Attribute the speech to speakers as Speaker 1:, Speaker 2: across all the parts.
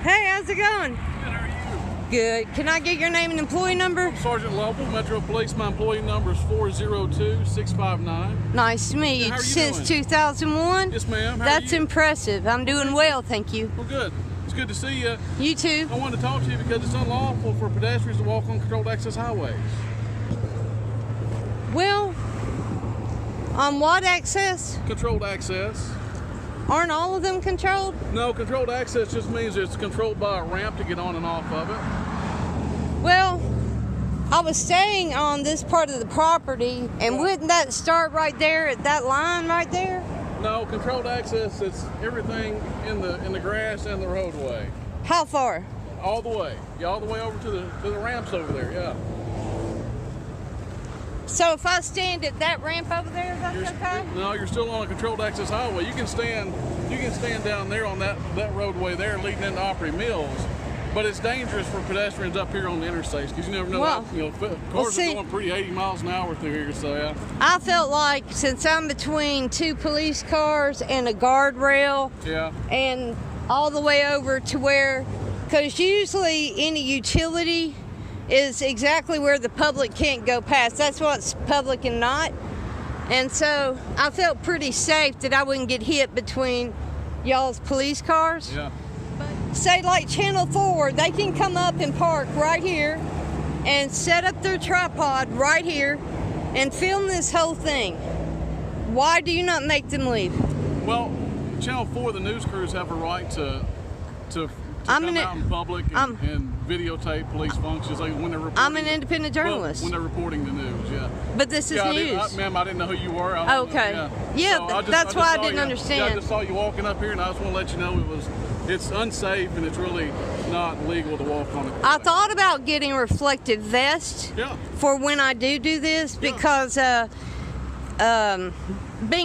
Speaker 1: Hey, how's it going?
Speaker 2: Good, how are you?
Speaker 1: Good. Can I get your name and employee number?
Speaker 2: I'm Sergeant Lovell, Metro Police. My employee number is 402-659.
Speaker 1: Nice to meet you.
Speaker 2: How are you
Speaker 1: Since
Speaker 2: doing?
Speaker 1: 2001?
Speaker 2: Yes, ma'am. How
Speaker 1: That's
Speaker 2: are you?
Speaker 1: impressive. I'm doing well, thank you.
Speaker 2: Well, good. It's good to see you.
Speaker 1: You too.
Speaker 2: I wanted to talk to you because it's unlawful for pedestrians to walk on controlled access highways.
Speaker 1: Well, on what access?
Speaker 2: Controlled access.
Speaker 1: Aren't all of them controlled?
Speaker 2: No, controlled access just means it's controlled by a ramp to get on and off of it.
Speaker 1: Well, I was staying on this part of the property, and wouldn't that start right there at that line right there?
Speaker 2: No, controlled access, it's everything in the grass and the roadway.
Speaker 1: How far?
Speaker 2: All the way. Yeah, all the way over to the ramps over there, yeah.
Speaker 1: So if I stand at that ramp over there, that's okay?
Speaker 2: No, you're still on a controlled access highway. You can stand down there on that roadway there leading into Opry Mills, but it's dangerous for pedestrians up here on the interstates because you never know.
Speaker 1: Well,
Speaker 2: Cars are going pretty 80 miles an hour through here, so yeah.
Speaker 1: I felt like since I'm between two police cars and a guardrail,
Speaker 2: Yeah.
Speaker 1: and all the way over to where, because usually any utility is exactly where the public can't go past. That's what's public and not. And so I felt pretty safe that I wouldn't get hit between y'all's police cars.
Speaker 2: Yeah.
Speaker 1: But say like Channel 4, they can come up and park right here and set up their tripod right here and film this whole thing. Why do you not make them leave?
Speaker 2: Well, Channel 4, the news crews have a right to come out in public and videotape police functions like when they're reporting.
Speaker 1: I'm an independent journalist.
Speaker 2: When they're reporting the news, yeah.
Speaker 1: But this is news.
Speaker 2: Ma'am, I didn't know who you were.
Speaker 1: Okay. That's why I didn't understand.
Speaker 2: Yeah, I just saw you walking up here, and I just want to let you know it's unsafe and it's really not legal to walk on it.
Speaker 1: I thought about getting a reflective vest for when I do this because being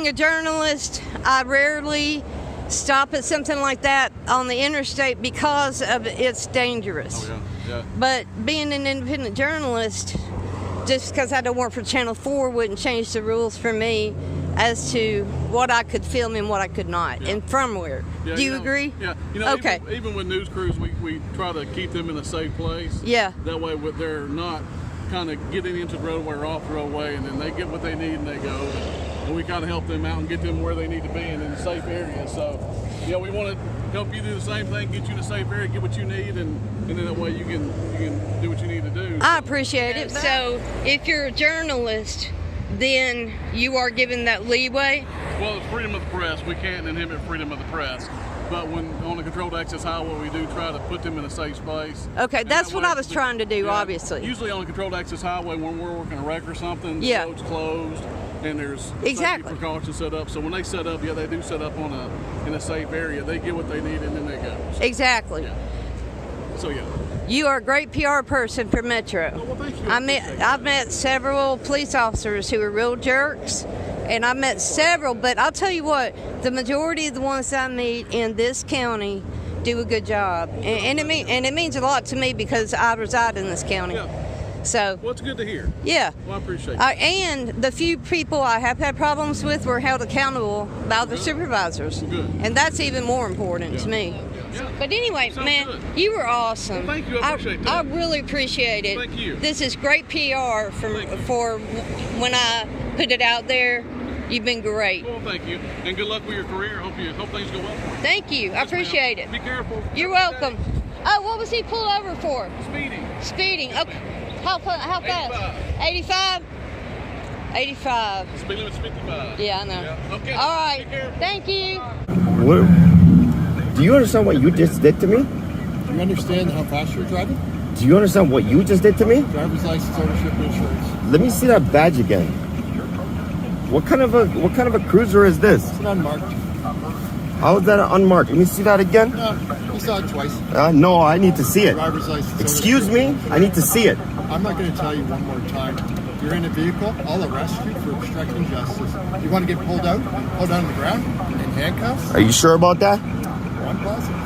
Speaker 1: a journalist, I rarely stop at something like that on the interstate because of it's dangerous.
Speaker 2: Oh, yeah.
Speaker 1: But being an independent journalist, just because I don't work for Channel 4 wouldn't change the rules for me as to what I could film and what I could not, and from where.
Speaker 2: Yeah,
Speaker 1: do you agree?
Speaker 2: Yeah.
Speaker 1: Okay.
Speaker 2: Even with news crews, we try to keep them in a safe place.
Speaker 1: Yeah.
Speaker 2: That way they're not kind of getting into the roadway or off the roadway, and then they get what they need and they go. And we kind of help them out and get them where they need to be and in a safe area. So, yeah, we want to help you do the same thing, get you in a safe area, get what you need, and then that way you can do what you need to do.
Speaker 1: I appreciate it. So, if you're a journalist, then you are given that leeway?
Speaker 2: Well, it's freedom of the press. We can't inhibit freedom of the press. But when on a controlled access highway, we do try to put them in a safe space.
Speaker 1: Okay, that's what I was trying to do, obviously.
Speaker 2: Usually on a controlled access highway, when we're working a wreck or something, the road's closed, and there's safety precautions set up. So when they set up, they do set up in a safe area. They get what they need, and then they go. So,
Speaker 1: exactly.
Speaker 2: Yeah. So, yeah.
Speaker 1: You are a great PR person for Metro.
Speaker 2: Well, thank you.
Speaker 1: I've met several police officers who are real jerks, and I've met several, but I'll tell you what, the majority of the ones I meet in this county do a good job, and it means a lot to me because I reside in this county.
Speaker 2: Yeah.
Speaker 1: So.
Speaker 2: Well, it's good to hear.
Speaker 1: Yeah.
Speaker 2: Well, I appreciate it.
Speaker 1: And the few people I have had problems with were held accountable by the supervisors.
Speaker 2: Good.
Speaker 1: And that's even more important to me.
Speaker 2: Yeah.
Speaker 1: But anyway, man,
Speaker 2: good.
Speaker 1: You were awesome.
Speaker 2: Well, thank you. I appreciate that.
Speaker 1: I really appreciate it.
Speaker 2: Thank you.
Speaker 1: This is great PR for when I put it out there. You've been great.
Speaker 2: Well, thank you. And good luck with your career. Hope things go well for you.
Speaker 1: Thank you. I appreciate it.
Speaker 2: Be careful.
Speaker 1: You're welcome. Oh, what was he pulled over for? Speeding. Okay. How fast? 85? 85.
Speaker 2: Speed limit's 55.
Speaker 1: Yeah, I know.
Speaker 2: Yeah. Okay.
Speaker 1: All right. Thank you.
Speaker 3: What? Do you understand what you just did to me?
Speaker 4: Do you understand how fast you're driving?
Speaker 3: Do you understand what you just did to me?
Speaker 4: Driver's license, ownership, and insurance.
Speaker 3: Let me see that badge again. What kind of a cruiser is this?
Speaker 4: It's an unmarked.
Speaker 3: How is that unmarked? Let me see that again.
Speaker 4: You saw it twice.
Speaker 3: No, I need to see it.
Speaker 4: Driver's license.
Speaker 3: Excuse me? I need to see it.
Speaker 4: I'm not going to tell you one more time. You're in a vehicle, I'll arrest you for obstructing justice. You want to get pulled out on the ground in handcuffs?
Speaker 3: Are you sure about that?
Speaker 4: I'm positive.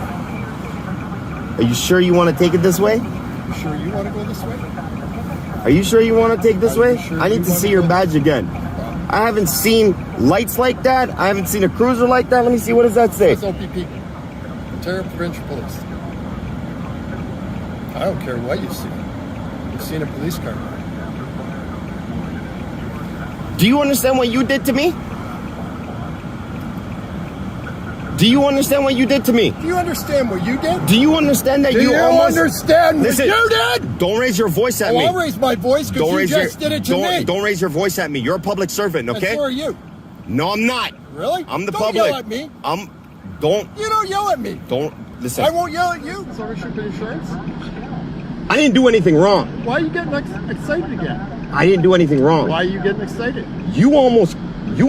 Speaker 3: Are you sure you want to take it this way?
Speaker 4: You sure you want to go this way?
Speaker 3: Are you sure you want to take this way? I need to see your badge again. I haven't seen lights like that. I haven't seen a cruiser like that. Let me see. What does that say?
Speaker 4: It's OPP. Ontario Provincial Police. I don't care what you've seen. You've seen a police car.
Speaker 3: Do you understand what you did to me? Do you understand what you did to me?
Speaker 4: Do you understand what you did?
Speaker 3: Do you understand that you almost...
Speaker 4: understand what
Speaker 3: Listen,
Speaker 4: you did?
Speaker 3: Don't raise your voice at me.
Speaker 4: I'll raise my voice because you just did it to me.
Speaker 3: Don't raise your voice at me. You're a public servant, okay?
Speaker 4: And so are you.
Speaker 3: No, I'm not.
Speaker 4: Really?
Speaker 3: I'm the
Speaker 4: don't
Speaker 3: public.
Speaker 4: Yell at me.
Speaker 3: Don't.
Speaker 4: You don't yell at me.
Speaker 3: Don't listen.
Speaker 4: I won't yell at you. Ownership insurance.
Speaker 3: I didn't do anything wrong.
Speaker 4: Why are you getting excited again?
Speaker 3: I didn't do anything wrong.
Speaker 4: Why are you getting excited?
Speaker 3: You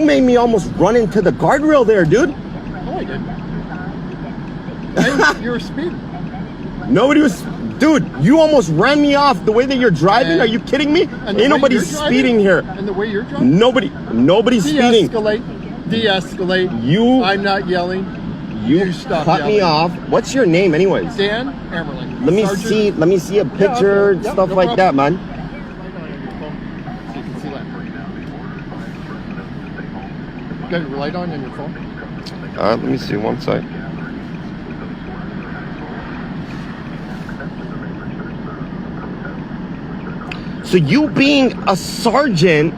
Speaker 3: made me almost run into the guardrail there, dude.
Speaker 4: No, I didn't. You were speeding.
Speaker 3: Nobody was. Dude, you almost ran me off the way that you're driving. Are you kidding me? Ain't nobody speeding here.
Speaker 4: And the way you're driving?
Speaker 3: Nobody's speeding.
Speaker 4: De-escalate. I'm not yelling. You stop
Speaker 3: cut
Speaker 4: yelling.
Speaker 3: me off. What's your name, anyways?
Speaker 4: Dan Emerling.
Speaker 3: Let me see a picture, stuff
Speaker 4: no
Speaker 3: like that, man.
Speaker 4: So you can see that. You got your light on your phone?
Speaker 3: Let me see one sec. So you being a sergeant,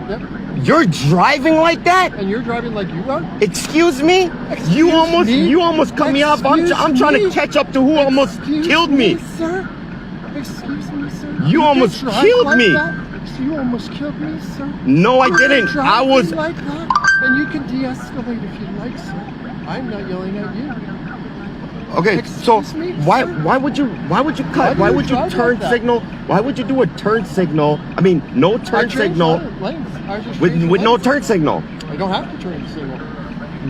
Speaker 3: you're driving like that?
Speaker 4: And you're driving like you are?
Speaker 3: Excuse me? You almost cut me off. I'm trying to catch up to who almost killed me.
Speaker 4: Sir? Excuse me, sir?
Speaker 3: You almost killed me.
Speaker 4: You almost killed me, sir?
Speaker 3: No, I didn't. I was
Speaker 4: like that. And you can de-escalate if you like, sir. I'm not yelling at you.
Speaker 3: Okay, so why would you cut? Why would you turn signal? Why would you do a turn signal? I mean, no turn signal with no turn signal.
Speaker 4: I don't have to turn signal.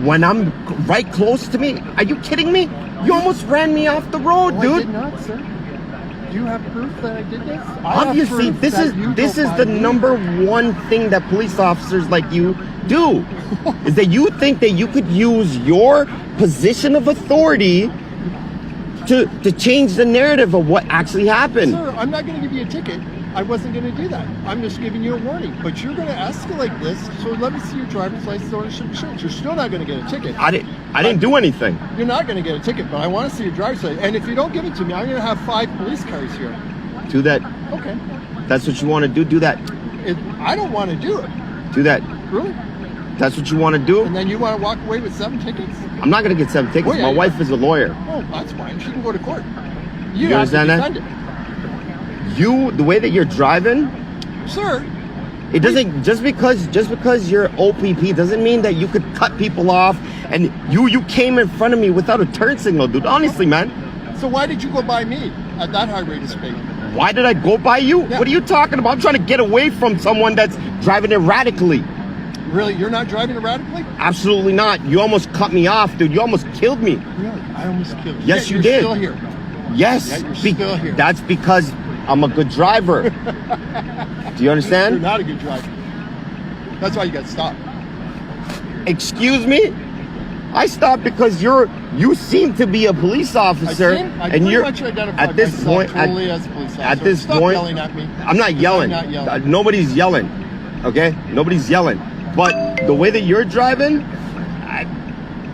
Speaker 3: When I'm right close to me, are you kidding me? You almost ran me off the road, dude.
Speaker 4: I did not, sir. Do you have proof that I did this?
Speaker 3: Obviously, this is the number one thing that police officers like you do, is that you think that you could use your position of authority to change the narrative of what actually happened.
Speaker 4: Sir, I'm not going to give you a ticket. I wasn't going to do that. I'm just giving you a warning. But you're going to escalate this, so let me see your driver's license ownership insurance. You're still not going to get a ticket.
Speaker 3: I didn't do anything.
Speaker 4: You're not going to get a ticket, but I want to see your driver's license. And if you don't give it to me, I'm going to have 5 police cars here.
Speaker 3: Do that.
Speaker 4: Okay.
Speaker 3: That's what you want to do? Do that.
Speaker 4: I don't want to do it.
Speaker 3: Do that.
Speaker 4: Really?
Speaker 3: That's what you want to do?
Speaker 4: And then you want to walk away with 7 tickets?
Speaker 3: I'm not going to get 7 tickets. My wife is a lawyer.
Speaker 4: Oh, that's fine. She can go to court.
Speaker 3: You understand that? The way that you're driving,
Speaker 4: sir,
Speaker 3: it doesn't just because you're OPP doesn't mean that you could cut people off. And you came in front of me without a turn signal, dude. Honestly, man.
Speaker 4: So why did you go by me at that high rate of speed?
Speaker 3: Why did I go by you? Yeah. What are you talking about? I'm trying to get away from someone that's driving erratically.
Speaker 4: Really? You're not driving erratically?
Speaker 3: Absolutely not. You almost cut me off, dude. You almost killed me.
Speaker 4: Really? I almost killed you.
Speaker 3: Yes, you did.
Speaker 4: You're still here.
Speaker 3: Yes.
Speaker 4: Yeah, you're still here.
Speaker 3: That's because I'm a good driver. Do you understand?
Speaker 4: You're not a good driver. That's why you got stopped.
Speaker 3: Excuse me? I stopped because you seem to be a police officer,
Speaker 4: and you're at this point. Totally as a police officer.
Speaker 3: At this
Speaker 4: Stop
Speaker 3: point,
Speaker 4: yelling at me.
Speaker 3: I'm not yelling.
Speaker 4: I'm not yelling.
Speaker 3: Nobody's yelling. Okay, nobody's yelling. But the way that you're driving,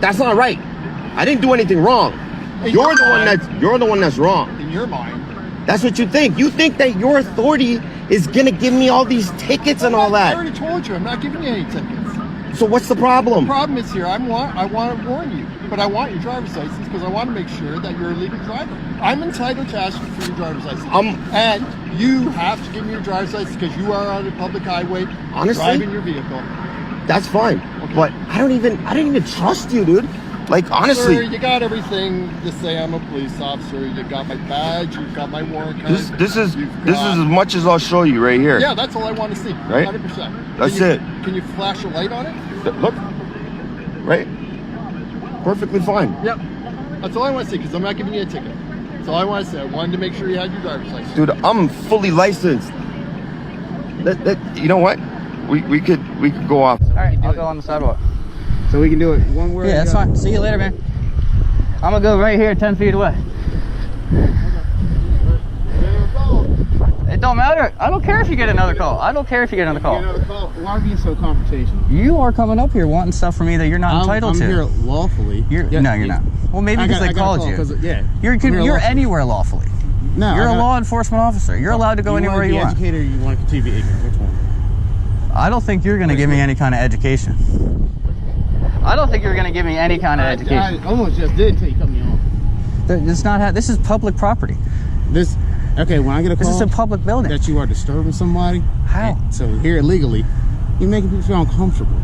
Speaker 3: that's not right. I didn't do anything wrong. You're the one that's wrong.
Speaker 4: In your mind.
Speaker 3: That's what you think. You think that your authority is gonna give me all these tickets and all that.
Speaker 4: I already told you, I'm not giving you any tickets.
Speaker 3: So what's the problem?
Speaker 4: The problem is here. I want to warn you, but I want your driver's license because I want to make sure that you're a legal driver. I'm entitled to ask you for your driver's license. And you have to give me your driver's license because you are on a public highway,
Speaker 3: honestly,
Speaker 4: driving your vehicle.
Speaker 3: That's fine. Okay. But I don't even trust you, dude. Like, honestly.
Speaker 4: Sir, you got everything to say I'm a police officer. You got my badge. You've got my warrant card.
Speaker 3: This is as much as I'll show you right here.
Speaker 4: Yeah, that's all I want to see.
Speaker 3: Right?
Speaker 4: 100%.
Speaker 3: That's it.
Speaker 4: Can you flash a light on it?
Speaker 3: Look. Right? Perfectly fine.
Speaker 4: Yep. That's all I want to see because I'm not giving you a ticket. That's all I want to say. I wanted to make sure you had your driver's license.
Speaker 3: Dude, I'm fully licensed. You know what? We could go off.
Speaker 5: All right, I'll go on the sidewalk.
Speaker 3: So we can do it one way.
Speaker 5: Yeah, that's fine. See you later, man. I'm gonna go right here, 10 feet away. It don't matter. I don't care if you get another call. I don't care if you get another call.
Speaker 6: Why are you being so confrontational?
Speaker 5: You are coming up here wanting stuff from me that you're not entitled to.
Speaker 6: I'm here lawfully.
Speaker 5: No, you're not. Well, maybe because I called you.
Speaker 6: Yeah.
Speaker 5: You're anywhere lawfully.
Speaker 4: No,
Speaker 5: You're a law enforcement officer. You're allowed to go anywhere you want.
Speaker 4: You want to be educated or you want to continue to be ignorant? Which one?
Speaker 5: I don't think you're going to give me any kind of education. I don't think you're going to give me any kind of education.
Speaker 4: I almost just did until you cut me off.
Speaker 5: It's not. This is public property.
Speaker 4: Okay, when I get a call,
Speaker 5: this is a public building,
Speaker 4: that you are disturbing somebody.
Speaker 5: How?
Speaker 4: So here illegally, you're making people feel uncomfortable.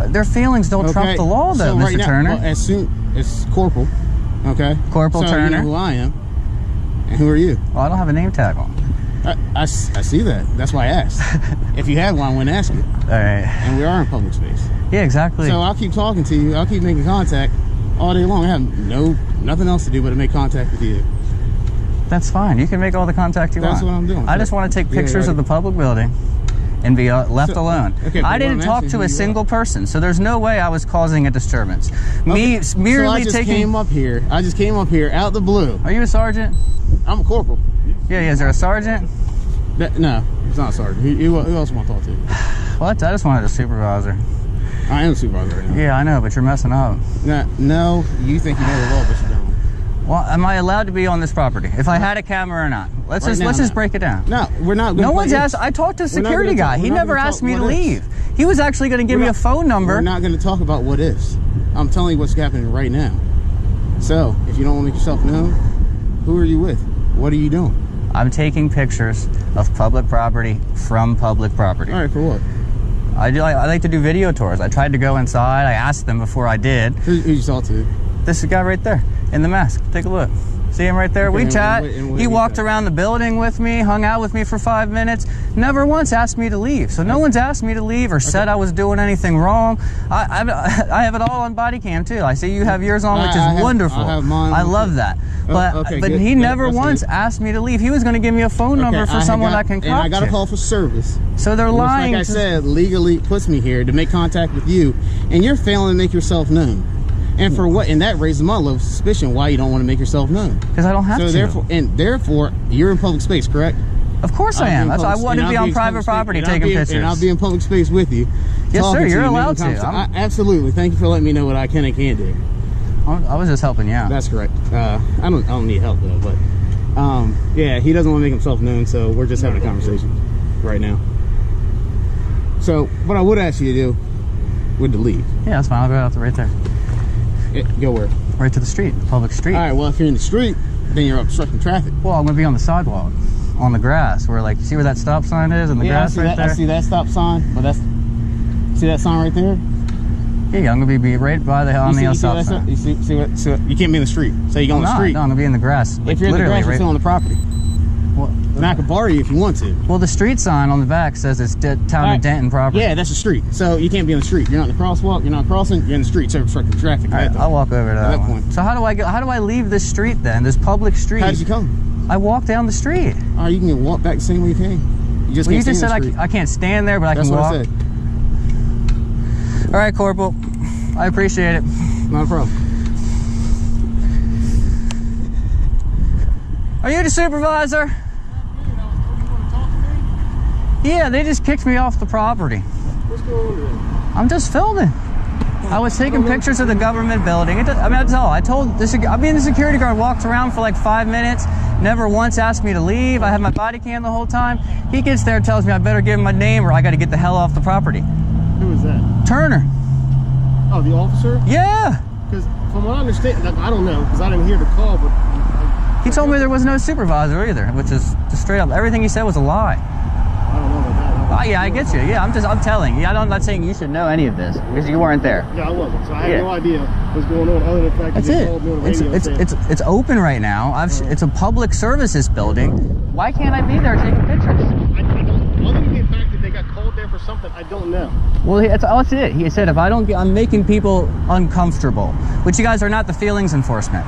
Speaker 5: Their feelings don't trump the law, though,
Speaker 4: so
Speaker 5: Mr. Turner.
Speaker 4: Well, as soon as Corporal, okay?
Speaker 5: Corporal Turner.
Speaker 4: You know who I am, and who are you?
Speaker 5: Well, I don't have a name tag on.
Speaker 4: I see that. That's why I asked. If you had one, I wouldn't ask it.
Speaker 5: All right.
Speaker 4: And we are in public space.
Speaker 5: Yeah, exactly.
Speaker 4: So I'll keep talking to you. I'll keep making contact all day long. I have nothing else to do but to make contact with you.
Speaker 5: That's fine. You can make all the contact you want.
Speaker 4: That's what I'm doing.
Speaker 5: I just want to take pictures of the public building and be left alone.
Speaker 4: Okay,
Speaker 5: I didn't talk to a single person, so there's no way I was causing a disturbance. Me merely
Speaker 4: came up here. I just came up here out the blue.
Speaker 5: Are you a sergeant?
Speaker 4: I'm a corporal.
Speaker 5: Yeah, is there a sergeant?
Speaker 4: No, it's not a sergeant. Who else want to talk to?
Speaker 5: What? I just wanted a supervisor.
Speaker 4: I am a supervisor right now.
Speaker 5: Yeah, I know, but you're messing up.
Speaker 4: No, you think you know the law, but you don't.
Speaker 5: Well, am I allowed to be on this property? If I had a camera or not? Let's just break it down.
Speaker 4: No, we're not.
Speaker 5: No one's asked. I talked to the security guy. He never asked me to leave. He was actually going to give me a phone number.
Speaker 4: We're not going to talk about what is. I'm telling you what's happening right now. So, if you don't want to make yourself known, who are you with? What are you doing?
Speaker 5: I'm taking pictures of public property from public property.
Speaker 4: All right, for what?
Speaker 5: I like to do video tours. I tried to go inside. I asked them before I did.
Speaker 4: Who you talk to?
Speaker 5: This guy right there in the mask. Take a look. See him right there?
Speaker 4: Okay,
Speaker 5: we chat. He walked around the building with me, hung out with me for 5 minutes, never once asked me to leave. So no one's asked me to leave or said I was doing anything wrong. I have it all on body cam too. I see you have yours on, which is wonderful.
Speaker 4: I have mine.
Speaker 5: I love that. But he never once asked me to leave. He was going to give me a phone number for someone I can contact.
Speaker 4: And I got a call for service.
Speaker 5: So they're lying.
Speaker 4: Like I said, legally puts me here to make contact with you, and you're failing to make yourself known. And for what? And that raises my level of suspicion why you don't want to make yourself known.
Speaker 5: Because I don't have to.
Speaker 4: Therefore, you're in public space, correct?
Speaker 5: Of course I am. I want to be on private property taking pictures.
Speaker 4: And I'll be in public space with you.
Speaker 5: Yes, sir. You're allowed to.
Speaker 4: Absolutely. Thank you for letting me know what I can and can't do.
Speaker 5: I was just helping you out.
Speaker 4: That's correct. I don't need help though, but yeah, he doesn't want to make himself known, so we're just having a conversation right now. So what I would ask you to do would to leave.
Speaker 5: Yeah, that's fine. I'll go out right there.
Speaker 4: Go where?
Speaker 5: Right to the street, the public street.
Speaker 4: All right, well, if you're in the street, then you're obstructing traffic.
Speaker 5: Well, I'm going to be on the sidewalk, on the grass, where, like, see where that stop sign is in the grass right there?
Speaker 4: I see that stop sign, but see that sign right there?
Speaker 5: Yeah, I'm going to be right by the stop sign.
Speaker 4: You see what? So you can't be in the street. So you go on the street.
Speaker 5: No, I'm going to be in the grass.
Speaker 4: Like, if you're in the grass, you're still on the property.
Speaker 5: Well,
Speaker 4: and I can borrow you if you want to.
Speaker 5: Well, the street sign on the back says it's town of Denton property.
Speaker 4: Yeah, that's the street. So you can't be in the street. You're not in the crosswalk. You're not crossing. You're in the street. So obstructing traffic.
Speaker 5: All right, I'll walk over to that point. So how do I leave this street then? This public street.
Speaker 4: How did you come?
Speaker 5: I walked down the street.
Speaker 4: All right, you can walk back the same way you came. You just can't stand
Speaker 5: said I can't stand there, but I can walk.
Speaker 4: That's what I said.
Speaker 5: All right, Corporal. I appreciate it.
Speaker 4: Not a problem.
Speaker 5: Are you the supervisor? Yeah, they just kicked me off the property.
Speaker 4: What's going on today?
Speaker 5: I'm just filming. I was taking pictures of the government building. That's all. The security guard walked around for like 5 minutes, never once asked me to leave. I had my body cam the whole time. He gets there and tells me I better give him my name or I got to get the hell off the property.
Speaker 4: Who is that?
Speaker 5: Turner.
Speaker 4: Oh, the officer?
Speaker 5: Yeah.
Speaker 4: Because from what I understand, I don't know, because I didn't hear the call, but...
Speaker 5: He told me there was no supervisor either, which is just straight up. Everything he said was a lie.
Speaker 4: I don't know about that.
Speaker 5: Oh, yeah, I get you. Yeah, I'm telling you. I'm not saying you should know any of this because you weren't there.
Speaker 4: Yeah, I wasn't. So I had no idea what's going on other than the fact that you called me on the radio.
Speaker 5: It's open right now. It's a public services building. Why can't I be there taking pictures?
Speaker 4: I don't. Other than the fact that they got called there for something, I don't know.
Speaker 5: Well, that's it. He said if I don't get, I'm making people uncomfortable, which you guys are not the feelings enforcement.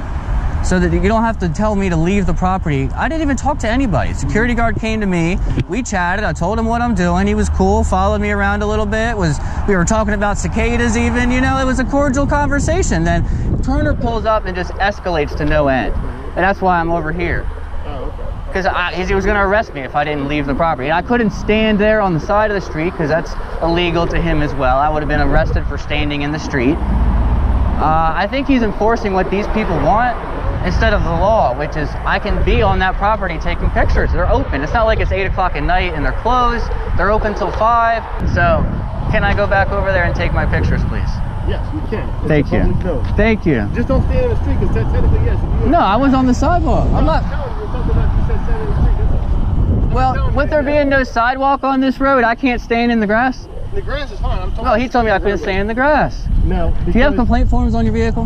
Speaker 5: So that you don't have to tell me to leave the property. I didn't even talk to anybody. Security guard came to me. We chatted. I told him what I'm doing. He was cool, followed me around a little bit. We were talking about cicadas even. You know, it was a cordial conversation. Then Turner pulls up and just escalates to no end. And that's why I'm over here.
Speaker 4: Oh, okay.
Speaker 5: Because he was going to arrest me if I didn't leave the property. And I couldn't stand there on the side of the street because that's illegal to him as well. I would have been arrested for standing in the street. I think he's enforcing what these people want. instead of the law, which is I can be on that property taking pictures. They're open. It's not like it's 8 o'clock at night and they're closed. They're open till 5. So can I go back over there and take my pictures, please?
Speaker 4: Yes, you can. It's
Speaker 5: Thank
Speaker 4: a
Speaker 5: you.
Speaker 4: public note.
Speaker 5: Thank you.
Speaker 4: Just don't stand in the street because technically, yes. If you
Speaker 5: No, I was on the sidewalk. I'm not.
Speaker 4: telling you something about you said stand in the street. That's all.
Speaker 5: Well, with there being no sidewalk on this road, I can't stand in the grass.
Speaker 4: The grass is fine. I'm talking.
Speaker 5: No, he told me I couldn't stand in the grass.
Speaker 4: No.
Speaker 5: Do you have complaint forms on your vehicle?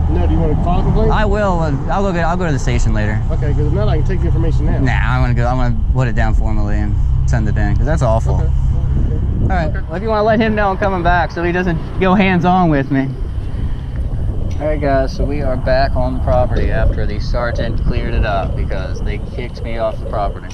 Speaker 4: No. Do you want to file a complaint?
Speaker 5: I will. I'll go to the station later.
Speaker 4: Okay, because if not, I can take the information now.
Speaker 5: Nah, I'm gonna put it down formally and send it in because that's awful.
Speaker 4: Okay.
Speaker 5: All right. Well, if you want to let him know I'm coming back so he doesn't go hands-on with me. All right, guys. So we are back on the property after the sergeant cleared it up because they kicked me off the property.